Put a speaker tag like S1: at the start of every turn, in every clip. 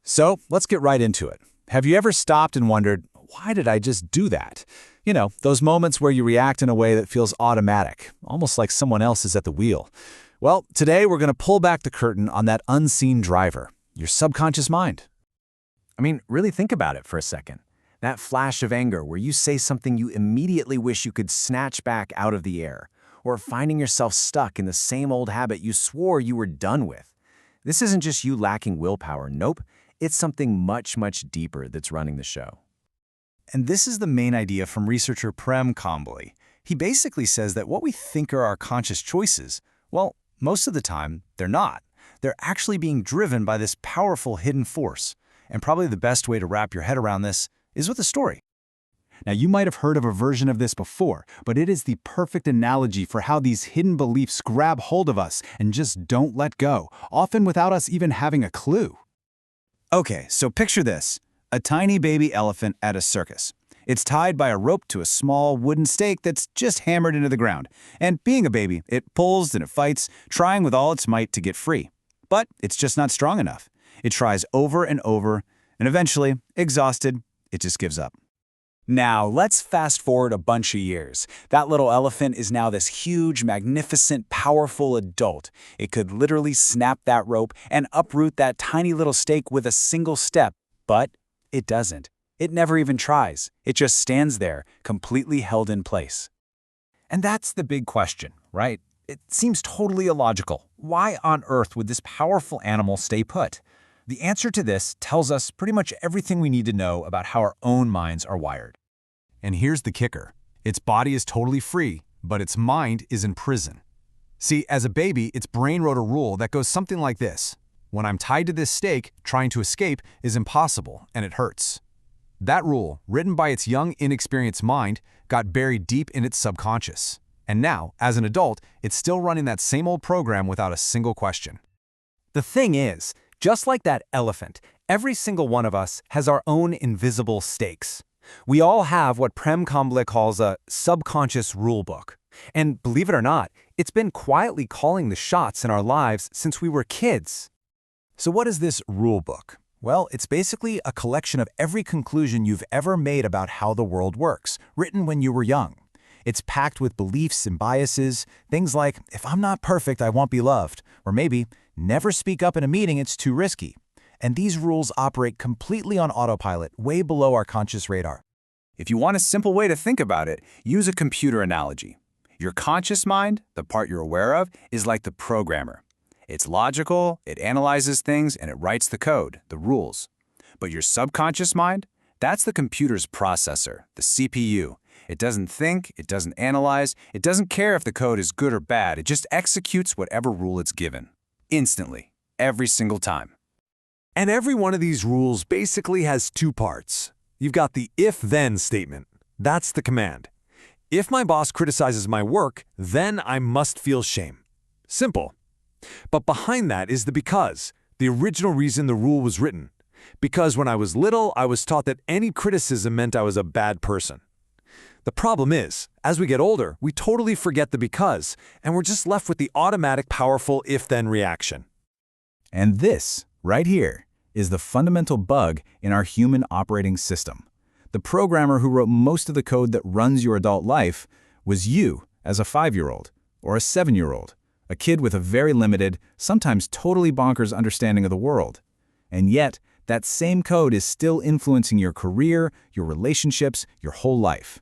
S1: So let's get right into it. Have you ever stopped and wondered, why did I just do that? You know, those moments where you react in a way that feels automatic, almost like someone else is at the wheel. Well, today we're going to pull back the curtain on that unseen driver, your subconscious mind.
S2: I mean, really think about it for a second. That flash of anger where you say something you immediately wish you could snatch back out of the air, or finding yourself stuck in the same old habit you swore you were done with. This isn't just you lacking willpower, nope. It's something much, much deeper that's running the show.
S1: And this is the main idea from researcher Prem Kamble. He basically says that what we think are our conscious choices, well, most of the time, they're not. They're actually being driven by this powerful hidden force. And probably the best way to wrap your head around this is with a story. Now, you might have heard of a version of this before, but it is the perfect analogy for how these hidden beliefs grab hold of us and just don't let go, often without us even having a clue. Okay, so picture this. A tiny baby elephant at a circus. It's tied by a rope to a small wooden stake that's just hammered into the ground. And being a baby, it pulls and it fights, trying with all its might to get free. But it's just not strong enough. It tries over and over, and eventually, exhausted, it just gives up. Now, let's fast forward a bunch of years. That little elephant is now this huge, magnificent, powerful adult. It could literally snap that rope and uproot that tiny little stake with a single step, but it doesn't. It never even tries. It just stands there, completely held in place. And that's the big question, right? It seems totally illogical. Why on earth would this powerful animal stay put? The answer to this tells us pretty much everything we need to know about how our own minds are wired. And here's the kicker. Its body is totally free, but its mind is in prison. See, as a baby, its brain wrote a rule that goes something like this. When I'm tied to this stake, trying to escape is impossible, and it hurts. That rule, written by its young, inexperienced mind, got buried deep in its subconscious. And now, as an adult, it's still running that same old program without a single question.
S2: The thing is, just like that elephant, every single one of us has our own invisible stakes. We all have what Prem Kamble calls a subconscious rulebook. And believe it or not, it's been quietly calling the shots in our lives since we were kids.
S1: So what is this rulebook? Well, it's basically a collection of every conclusion you've ever made about how the world works, written when you were young. It's packed with beliefs and biases, things like, if I'm not perfect, I won't be loved, or maybe, never speak up in a meeting, it's too risky. And these rules operate completely on autopilot, way below our conscious radar. If you want a simple way to think about it, use a computer analogy. Your conscious mind, the part you're aware of, is like the programmer. It's logical, it analyzes things, and it writes the code, the rules. But your subconscious mind, that's the computer's processor, the CPU. It doesn't think, it doesn't analyze, it doesn't care if the code is good or bad, it just executes whatever rule it's given. Instantly, every single time.
S3: And every one of these rules basically has two parts. You've got the if-then statement. That's the command. If my boss criticizes my work, then I must feel shame. Simple. But behind that is the because, the original reason the rule was written. Because when I was little, I was taught that any criticism meant I was a bad person. The problem is, as we get older, we totally forget the because, and we're just left with the automatic, powerful if-then reaction.
S1: And this, right here, is the fundamental bug in our human operating system. The programmer who wrote most of the code that runs your adult life was you as a 5-year-old or a 7-year-old, a kid with a very limited, sometimes totally bonkers understanding of the world. And yet, that same code is still influencing your career, your relationships, your whole life.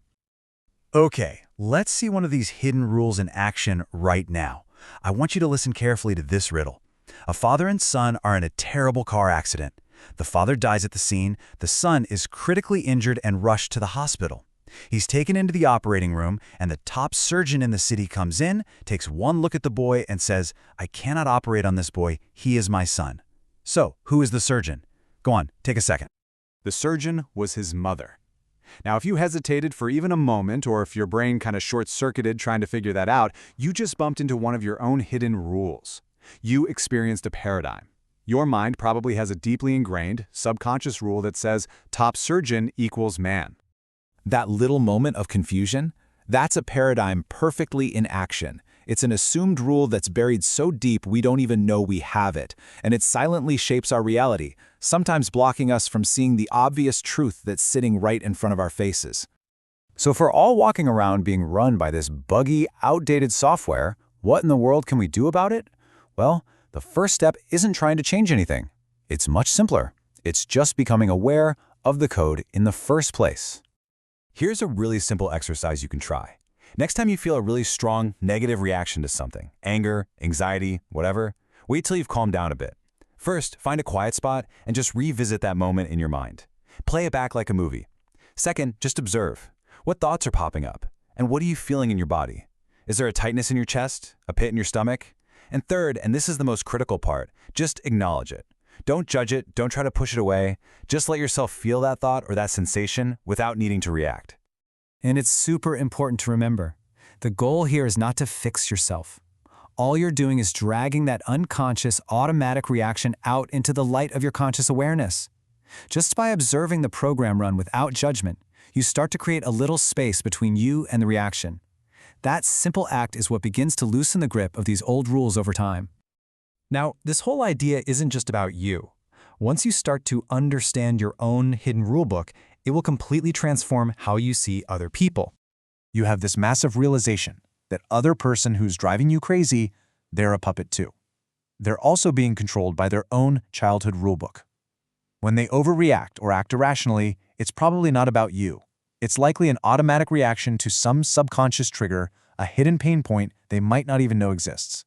S1: Okay, let's see one of these hidden rules in action right now. I want you to listen carefully to this riddle. A father and son are in a terrible car accident. The father dies at the scene, the son is critically injured and rushed to the hospital. He's taken into the operating room, and the top surgeon in the city comes in, takes one look at the boy and says, "I cannot operate on this boy, he is my son." So, who is the surgeon? Go on, take a second. The surgeon was his mother. Now, if you hesitated for even a moment, or if your brain kind of short-circuited trying to figure that out, you just bumped into one of your own hidden rules. You experienced a paradigm. Your mind probably has a deeply ingrained, subconscious rule that says top surgeon equals man. That little moment of confusion, that's a paradigm perfectly in action. It's an assumed rule that's buried so deep we don't even know we have it, and it silently shapes our reality,
S2: sometimes blocking us from seeing the obvious truth that's sitting right in front of our faces. So if we're all walking around being run by this buggy, outdated software, what in the world can we do about it? Well, the first step isn't trying to change anything. It's much simpler. It's just becoming aware of the code in the first place.
S1: Here's a really simple exercise you can try. Next time you feel a really strong negative reaction to something, anger, anxiety, whatever, wait till you've calmed down a bit. First, find a quiet spot and just revisit that moment in your mind. Play it back like a movie. Second, just observe. What thoughts are popping up? And what are you feeling in your body? Is there a tightness in your chest? A pit in your stomach? And third, and this is the most critical part, just acknowledge it. Don't judge it, don't try to push it away. Just let yourself feel that thought or that sensation without needing to react.
S2: And it's super important to remember, the goal here is not to fix yourself. All you're doing is dragging that unconscious, automatic reaction out into the light of your conscious awareness. Just by observing the program run without judgment, you start to create a little space between you and the reaction. That simple act is what begins to loosen the grip of these old rules over time. Now, this whole idea isn't just about you. Once you start to understand your own hidden rulebook, it will completely transform how you see other people. You have this massive realization that other person who's driving you crazy, they're a puppet too. They're also being controlled by their own childhood rulebook. When they overreact or act irrationally, it's probably not about you. It's likely an automatic reaction to some subconscious trigger, a hidden pain point they might not even know exists.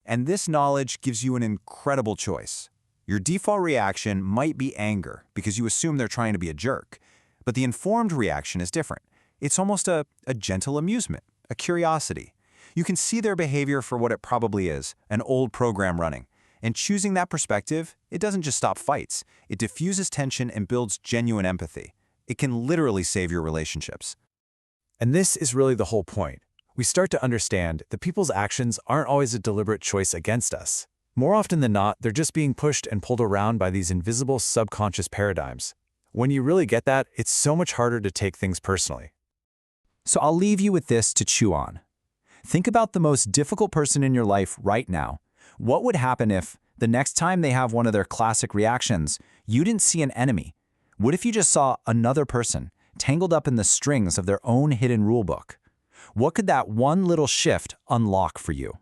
S1: And this knowledge gives you an incredible choice. Your default reaction might be anger because you assume they're trying to be a jerk. But the informed reaction is different. It's almost a gentle amusement, a curiosity. You can see their behavior for what it probably is, an old program running. And choosing that perspective, it doesn't just stop fights. It diffuses tension and builds genuine empathy. It can literally save your relationships.
S2: And this is really the whole point. We start to understand that people's actions aren't always a deliberate choice against us. More often than not, they're just being pushed and pulled around by these invisible subconscious paradigms. When you really get that, it's so much harder to take things personally. So I'll leave you with this to chew on. Think about the most difficult person in your life right now. What would happen if, the next time they have one of their classic reactions, you didn't see an enemy? What if you just saw another person, tangled up in the strings of their own hidden rulebook? What could that one little shift unlock for you?